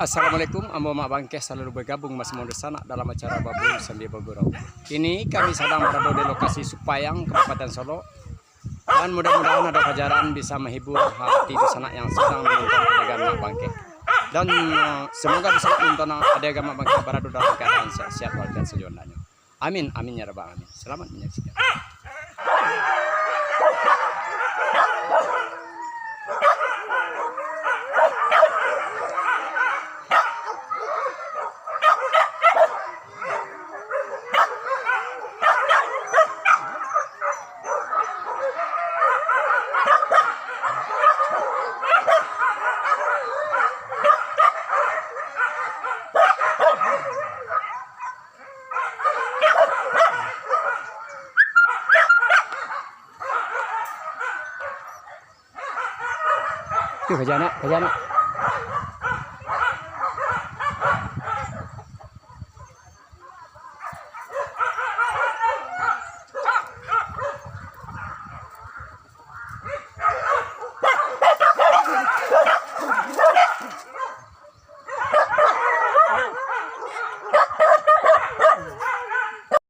Assalamualaikum, Amba Mak Bangke selalu bergabung Mas Mondo Sanak dalam acara Babu Sandi Bagurau. Kini kami sedang berada di lokasi Supayang, Kabupaten Solo. Dan mudah-mudahan ada pelajaran bisa menghibur hati di sana yang sedang menonton adegan Mak Bangke. Dan semoga bisa menonton adegan Mak Bangke berada dalam keadaan sehat walafiat sejodohnya. Amin, amin ya rabbal alamin. Selamat menyaksikan. Tuh kerja nak.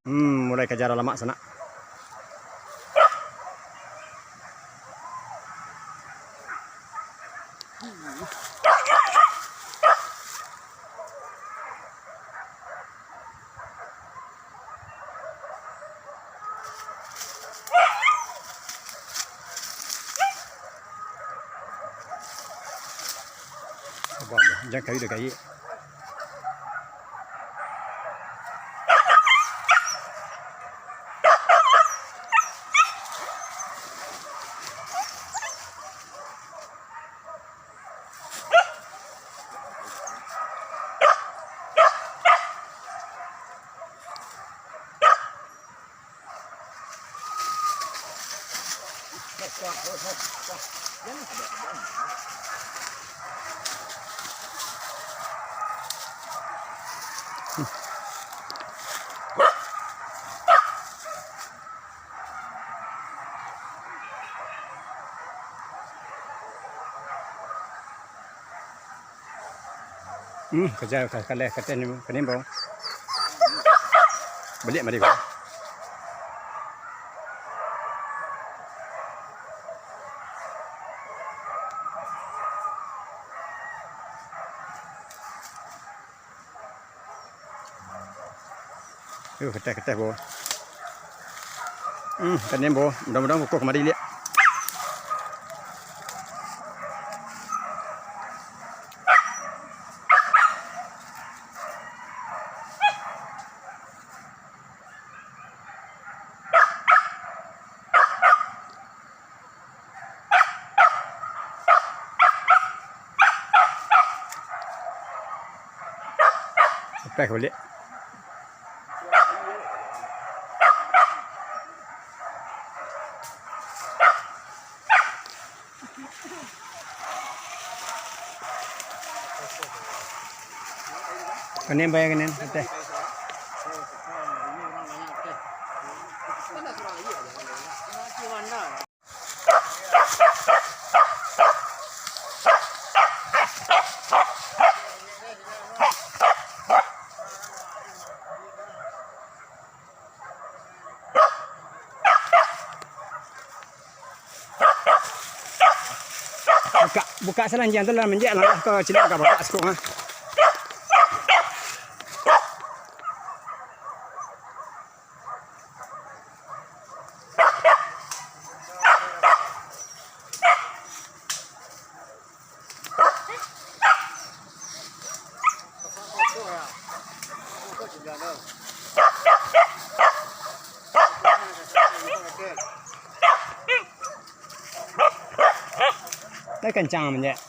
Mulai kejar lama sana. Jangan kayu dah kayu. Kerja kalih kata ni bang. Balik mari bang. Kata bo. Kan bo, mudah-mudahan kok kemari lihat. Apa kau lihat? Kanen bayar kanen, teh. Buka selanjang tu lah menjak lah ke cilak ke bapak sekok ha. Dah kencang menjak.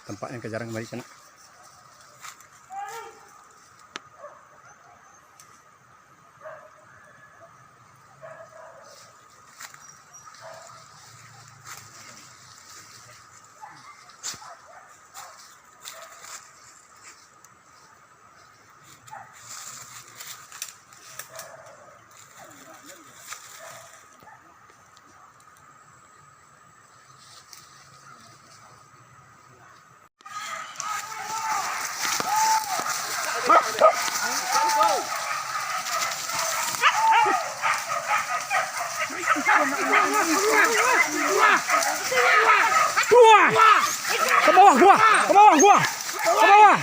Tempatnya kejarang kembali sana. Gua! Ke bawah gua! Ke bawah gua! Ke bawah!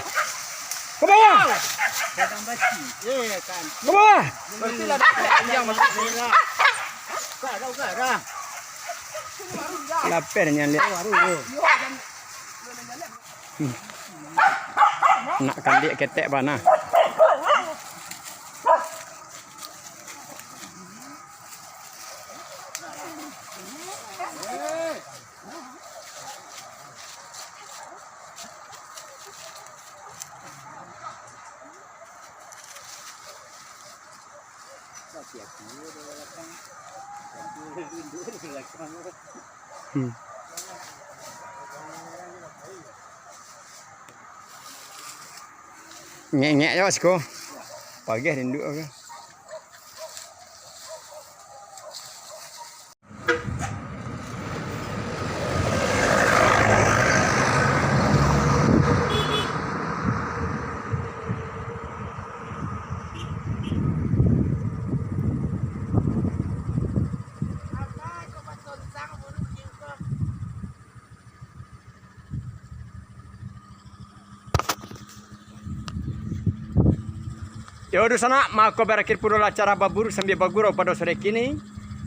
Ke bawah! Ke bawah! Lapar yang lihat. Nak kandik ketek bana. Ngek-ngek aja Sko. Pagi rindu aku. Ya udah sana, maka berakhir pula acara babur sambil bagurau pada sore kini.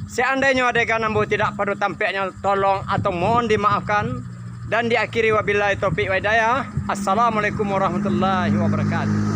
Seandainya adegan ambo tidak pada tampaknya, tolong atau mohon dimaafkan. Dan diakhiri wabillahi taufiq wa hidayah. Assalamualaikum warahmatullahi wabarakatuh.